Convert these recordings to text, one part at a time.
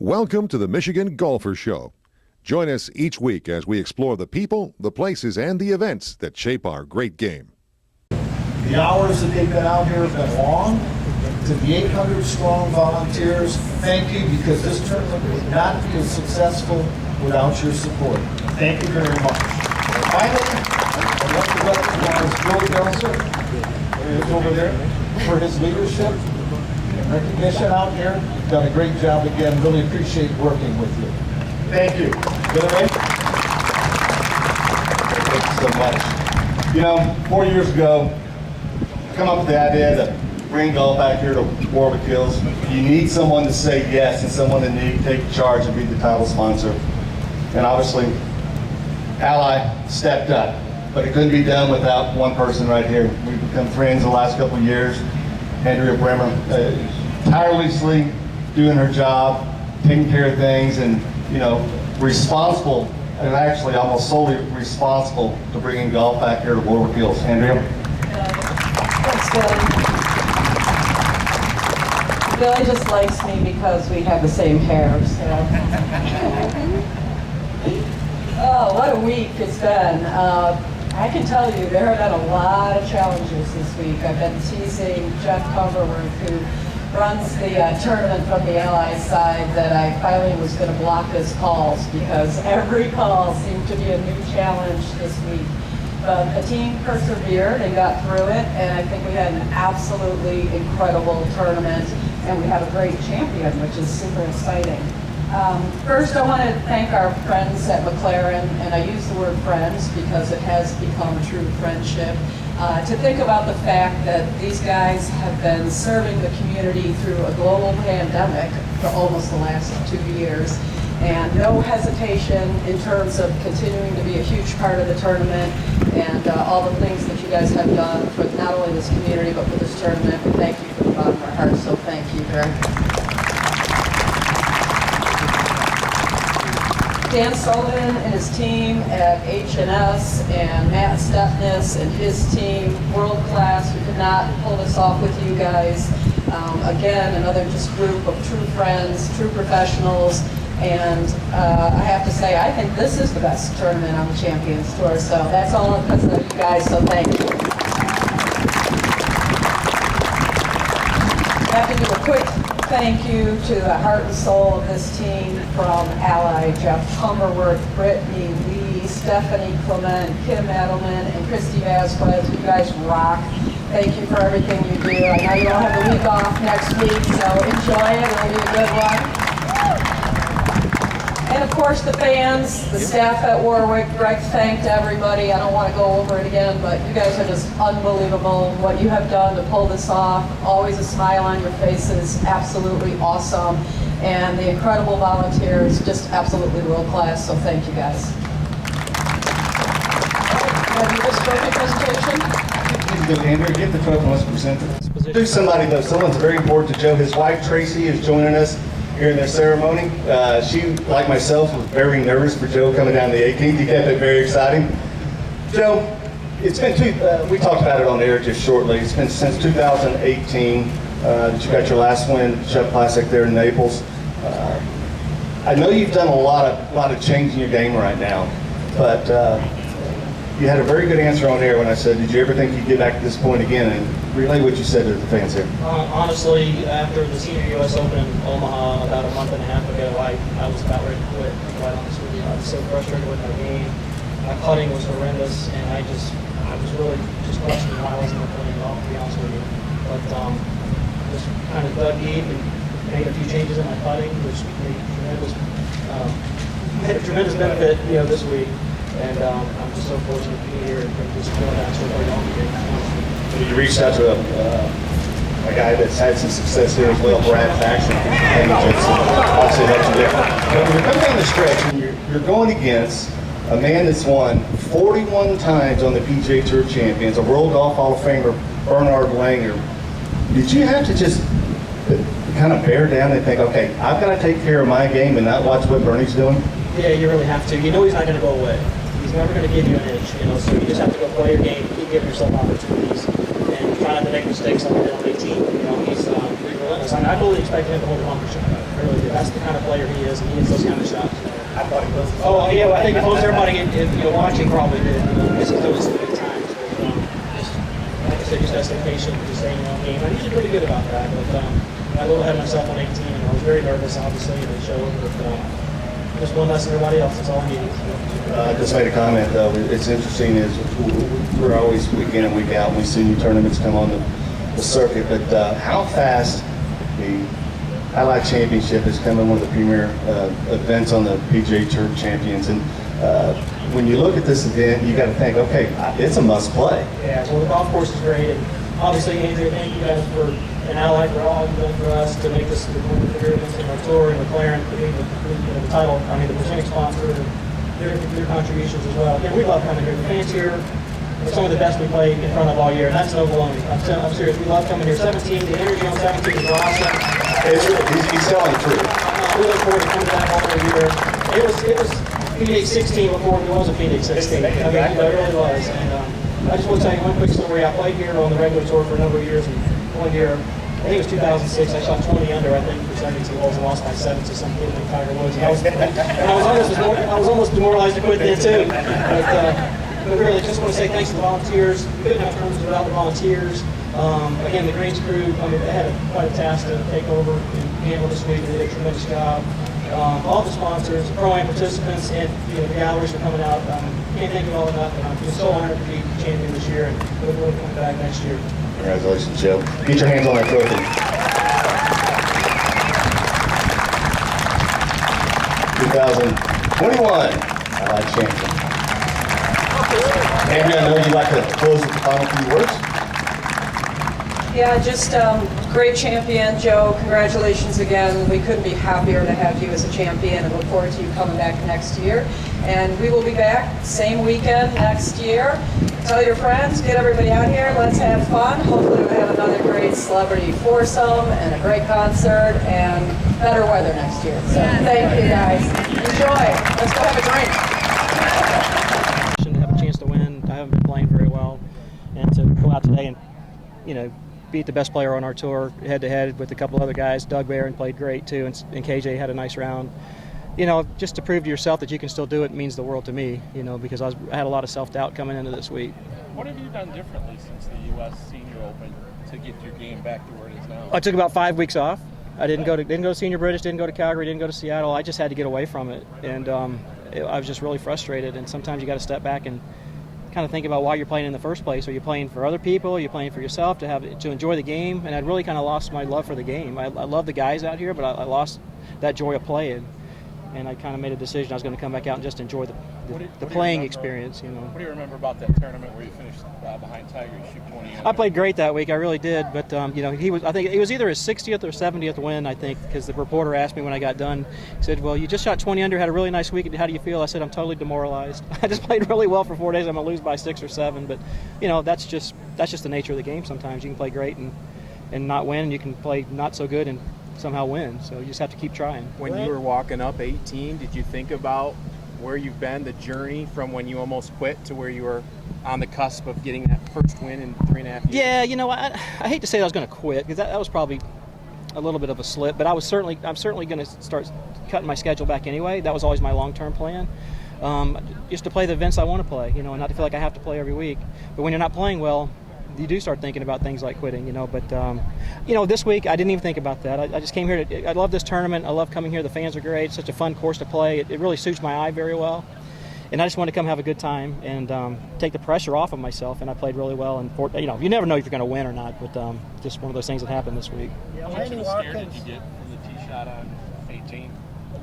Welcome to the Michigan Golfer Show. Join us each week as we explore the people, the places, and the events that shape our great game. The hours that they've been out here have been long. To the 800 strong volunteers, thank you, because this tournament would not be as successful without your support. Thank you very much. Finally, I'd like to recognize Joe Durant, who is over there, for his leadership and recognition out here. You've done a great job again. Really appreciate working with you. Thank you. Thank you so much. You know, 4 years ago, I come up with the idea to bring golf back here to Warwick Hills. You need someone to say yes and someone to take charge and be the title sponsor. And obviously, Ally stepped up, but it couldn't be done without one person right here. We've become friends the last couple of years. Andrea Bremer, tirelessly doing her job, taking care of things, and responsible, and actually almost solely responsible to bringing golf back here to Warwick Hills. Andrea? Thanks, Billy. Billy just likes me because we have the same hair, so. Oh, what a week it's been. I can tell you there have been a lot of challenges this week. I've been teasing Jeff Cumberworth, who runs the tournament from the Ally side, that I finally was going to block his calls because every call seemed to be a new challenge this week. But the team persevered and got through it, and I think we had an absolutely incredible tournament, and we have a great champion, which is super exciting. First, I want to thank our friends at McLaren, and I use the word friends because it has become a true friendship, to think about the fact that these guys have been serving the community through a global pandemic for almost the last 2 years, and no hesitation in terms of continuing to be a huge part of the tournament and all the things that you guys have done for not only this community but for this tournament. We thank you from the bottom of our hearts, so thank you very much. Dan Sullivan and his team at H&S and Matt Stepness and his team, world class. We could not pull this off with you guys. Again, another just group of true friends, true professionals, and I have to say, I think this is the best tournament on the Champions Tour, so that's all because of you guys, so thank you. I have to do a quick thank you to the heart and soul of this team from Ally: Jeff Cumberworth, Brittany Lee, Stephanie Clement, Kim Edelman, and Christy Vasquez. You guys rock. Thank you for everything you do. I know you all have the week off next week, so enjoy it. It'll be a good one. And of course the fans, the staff at Warwick. Greg thanked everybody. I don't want to go over it again, but you guys are just unbelievable. What you have done to pull this off, always a smile on your faces, absolutely awesome. And the incredible volunteers, just absolutely world class, so thank you guys. Can I do this trophy presentation? Andrew, get the trophy and let's present it. Do somebody though, someone's very important to Joe. His wife Tracy is joining us here in this ceremony. She, like myself, was very nervous for Joe coming down the 18th. He kept it very exciting. Joe, it's been we talked about it on air just shortly. It's been since 2018 that you got your last win at Chubb Classic there in Naples. I know you've done a lot of change in your game right now, but you had a very good answer on air when I said, did you ever think you'd get back to this point again? And relay what you said to the fans here. Honestly, after the Senior US Open in Omaha about a month and a half ago, I was about ready to quit, to be quite honest with you. I was so frustrated with my game. My putting was horrendous, and I was really just questioning why I wasn't playing golf, to be honest with you. But just kind of dug deep and made a few changes in my putting, which made a tremendous benefit, this week. And I'm just so fortunate to be here and just going back so very long again. You reached out to a guy that's had some success here as well, Brad Faxon, and obviously helped you there. But when you're coming down the stretch and you're going against a man that's won 41 times on the PGA Tour Champions, a World Golf Hall of Famer, Bernard Langer, did you have to just kind of bear down and think, okay, I've got to take care of my game and not watch what Bernie's doing? Yeah, you really have to. You know he's not going to go away. He's never going to give you an inch, so you just have to go play your game, keep giving yourself opportunities, and try not to make mistakes like you did on 18. He's relentless relentless. I fully expected him to hold a bunker shot. I really did. That's the kind of player he is, and he hits those kind of shots. I thought he was. Oh, yeah, well, I think most everybody watching probably did. This is those big times. But, like I said, just gotta stay patient and just stay in the game. I'm usually pretty good about that, but I got a little ahead of myself on 18, and I was very nervous, obviously, and it showed. But just one less than everybody else. That's all I needed. I just made a comment, though. It's interesting is we're always week in and week out. We see new tournaments come on the circuit, but how fast the Allied Championship is becoming one of the premier events on the PGA Tour Champions. And when you look at this event, you got to think, okay, it's a must play. Yeah, well, the golf course is great, and obviously, Andrew, thank you guys for and Allied for all you've done for us to make this one of the bigger events in our tour, and McLaren being the title, the presenting sponsor, and their contributions as well. Yeah, we love coming here. The fans here are some of the best we play in front of all year, and that's no baloney. I'm serious. We love coming here. 17, the energy on 17 is awesome. He's telling the truth. We look forward to coming back all year. It was Phoenix 16 before it was a Phoenix 16. It really was. And I just want to tell you one quick story. I played here on the regular tour for a number of years, and one year, I think it was 2006, I shot 20 under, I think, for 72 holes and lost by 7 to some kid named Tiger Woods. And I was almost demoralized to quit then, too. But really, just want to say thanks to the volunteers. We couldn't have tournaments without the volunteers. Again, the greens crew, they had quite a task to take over and handle this week. They did a tremendous job. All the sponsors, pro-am participants, and the galleries for coming out. Can't thank you all enough. I'm just so honored to be champion this year, and look forward to coming back next year. Congratulations, Joe. Get your hands on that trophy. 2021 Allied Champion. Andrea, I know you'd like to close with the final few words. Yeah, just great champion, Joe. Congratulations again. We couldn't be happier to have you as a champion and look forward to you coming back next year. And we will be back same weekend next year. Tell your friends, get everybody out here, let's have fun. Hopefully we'll have another great celebrity foursome and a great concert and better weather next year. So thank you guys. Enjoy. Let's go have a drink. To have a chance to win, I haven't been playing very well, and to go out today and beat the best player on our tour head to head with a couple other guys. Doug Barron played great too, and KJ had a nice round. Just to prove to yourself that you can still do it means the world to me, because I had a lot of self-doubt coming into this week. What have you done differently since the U.S. Senior Open to get your game back to where it is now? I took about 5 weeks off. I didn't go to Senior British, didn't go to Calgary, didn't go to Seattle. I just had to get away from it, and I was just really frustrated. And sometimes you got to step back and kind of think about why you're playing in the first place. Are you playing for other people? Are you playing for yourself to enjoy the game? And I'd really kind of lost my love for the game. I love the guys out here, but I lost that joy of playing. And I kind of made a decision I was going to come back out and just enjoy the playing experience. What do you remember about that tournament where you finished behind Tiger? You shoot 20 under? I played great that week. I really did. But I think it was either his 60th or 70th win. I think because the reporter asked me when I got done. He said, "Well, you just shot 20 under, had a really nice week. How do you feel?" I said, "I'm totally demoralized. I just played really well for 4 days. I'm going to lose by 6 or 7." But that's just the nature of the game. Sometimes you can play great and not win, and you can play not so good and somehow win. So you just have to keep trying. When you were walking up 18, did you think about where you've been, the journey from when you almost quit to where you were on the cusp of getting that first win in 3.5 years? Yeah, I hate to say I was going to quit because that was probably a little bit of a slip, but I'm certainly going to start cutting my schedule back anyway. That was always my long-term plan. Just to play the events I want to play, and not to feel like I have to play every week. But when you're not playing well, you do start thinking about things like quitting, But, this week I didn't even think about that. I just came here I love this tournament. I love coming here. The fans are great. It's such a fun course to play. It really suits my eye very well. And I just wanted to come have a good time and take the pressure off of myself. And I played really well. And, you never know if you're going to win or not. But just one of those things that happened this week. How much of a scare did you get from the tee shot on 18?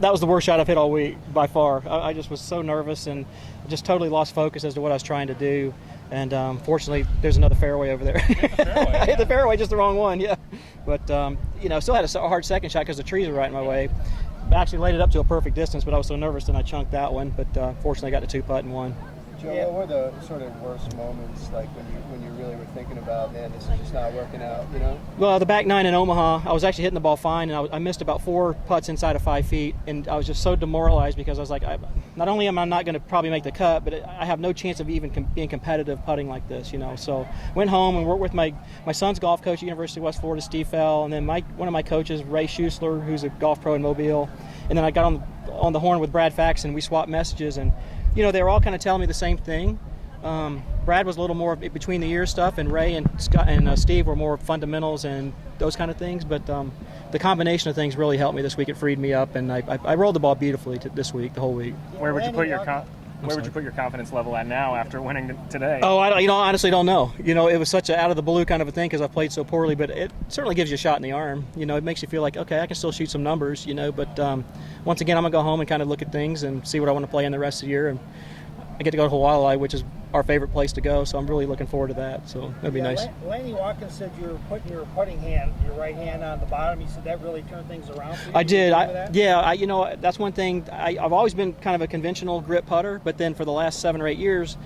That was the worst shot I've hit all week by far. I just was so nervous and just totally lost focus as to what I was trying to do. And fortunately, there's another fairway over there. I hit the fairway, just the wrong one, yeah. But, still had a hard second shot because the trees were right in my way. I actually laid it up to a perfect distance, but I was so nervous and I chunked that one. But fortunately, I got the 2-putt and won. Joe, Yeah. what were the sort of worst moments, like when you really were thinking about, man, this is just not working out, you know? Well, the back nine in Omaha, I was actually hitting the ball fine, and I missed about 4 putts inside of 5 feet, and I was just so demoralized because I was like, not only am I not going to probably make the cut, but I have no chance of even being competitive putting like this, you know. So went home and worked with my son's golf coach at University of West Florida, Steve Fell, and then one of my coaches, Ray Schusler, who's a golf pro in Mobile, and then I got on the horn with Brad Faxon. We swapped messages, and you know, they were all kind of telling me the same thing. Brad was a little more between the ears stuff, and Ray and Scott and Steve were more fundamentals and those kind of things. But the combination of things really helped me this week. It freed me up, and I rolled the ball beautifully this week, the whole week. Where would you put your confidence level at now after winning today? Oh, I honestly don't know. You know, it was such an out of the blue kind of a thing because I played so poorly, but it certainly gives you a shot in the arm. You know, it makes you feel like, okay, I can still shoot some numbers, you know, but once again, I'm going to go home and kind of look at things and see what I want to play in the rest of the year. And I get to go to Hawaii, which is our favorite place to go, so I'm really looking forward to that. So it'll be nice. Lanny Watkins said you were putting your putting hand, your right hand on the bottom. He said that really turned things around for you. I did. Yeah. You know, that's one thing. I've always been kind of a conventional grip putter, but then for the last 7 or 8 years,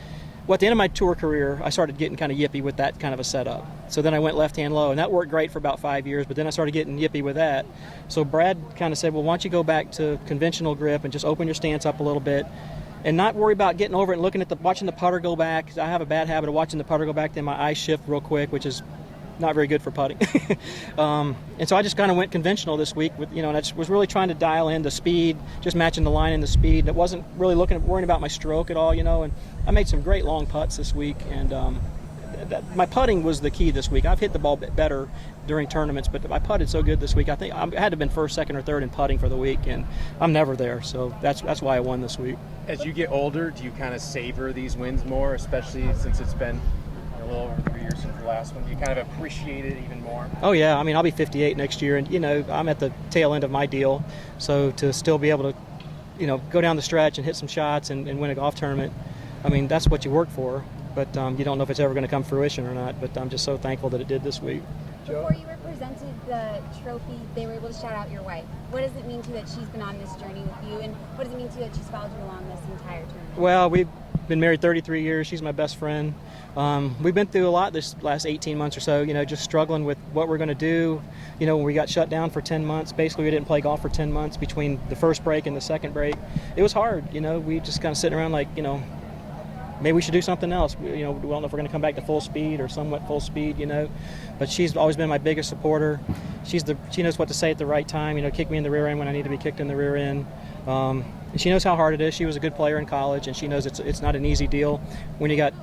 at the end of my tour career, I started getting kind of yippy with that kind of a setup. So then I went left hand low, and that worked great for about 5 years, but then I started getting yippy with that. So Brad kind of said, well, why don't you go back to conventional grip and just open your stance up a little bit and not worry about getting over it and looking at watching the putter go back. I have a bad habit of watching the putter go back, then my eyes shift real quick, which is not very good for putting. And so I just kind of went conventional this week with, you know, and I just was really trying to dial in the speed, just matching the line and the speed. It wasn't really worrying about my stroke at all, you know, and I made some great long putts this week, and my putting was the key this week. I've hit the ball better during tournaments, but I putted so good this week. I think I had to have been first, second, or third in putting for the week, and I'm never there. So that's why I won this week. As you get older, do you kind of savor these wins more, especially since it's been a little over 3 years since the last one? Do you kind of appreciate it even more? Oh yeah, I mean, I'll be 58 next year, and you know, I'm at the tail end of my deal, so to still be able to, you know, go down the stretch and hit some shots and win a golf tournament, I mean, that's what you work for. But you don't know if it's ever going to come fruition or not. But I'm just so thankful that it did this week. Before you were presented the trophy, they were able to shout out your wife. What does it mean to you that she's been on this journey with you, and what does it mean to you that she's followed you along this entire tournament? Well, we've been married 33 years. She's my best friend. We've been through a lot this last 18 months or so, you know, just struggling with what we're going to do. You know, when we got shut down for 10 months, basically we didn't play golf for 10 months between the first break and the second break. It was hard, you know, we just kind of sitting around like, you know, maybe we should do something else. You know, we don't know if we're going to come back to full speed or somewhat full speed, you know. But she's always been my biggest supporter. She knows what to say at the right time, you know, kick me in the rear end when I need to be kicked in the rear end. And she knows how hard it is. She was a good player in college, and she knows it's not an easy deal. When you got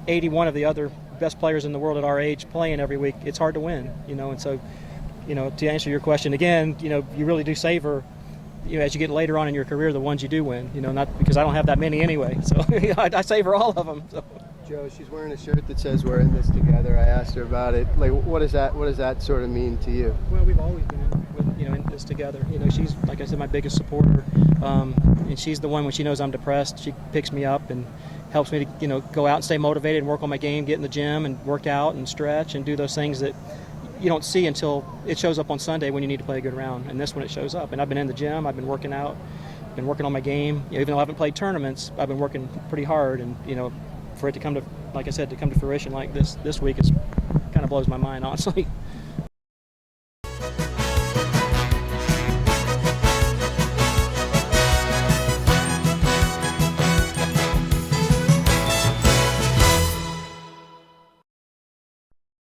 81 of the other best players in the world at our age playing every week, it's hard to win, you know. And so, you know, to answer your question again, you know, you really do savor, you know, as you get later on in your career, the ones you do win, you know, not because I don't have that many anyway. So you know, I savor all of them. So. Joe, she's wearing a shirt that says "We're in this together." I asked her about it. Like, what does that sort of mean to you? Well, we've always been in this together. You know, she's, like I said, my biggest supporter, and she's the one when she knows I'm depressed, she picks me up and helps me to, you know, go out and stay motivated and work on my game, get in the gym and work out and stretch and do those things that you don't see until it shows up on Sunday when you need to play a good round, and this when it shows up. And I've been in the gym, I've been working out, been working on my game. You know, even though I haven't played tournaments, I've been working pretty hard, and you know, for it to come to, like I said, to come to fruition like this week, it's kind of blows my mind, honestly.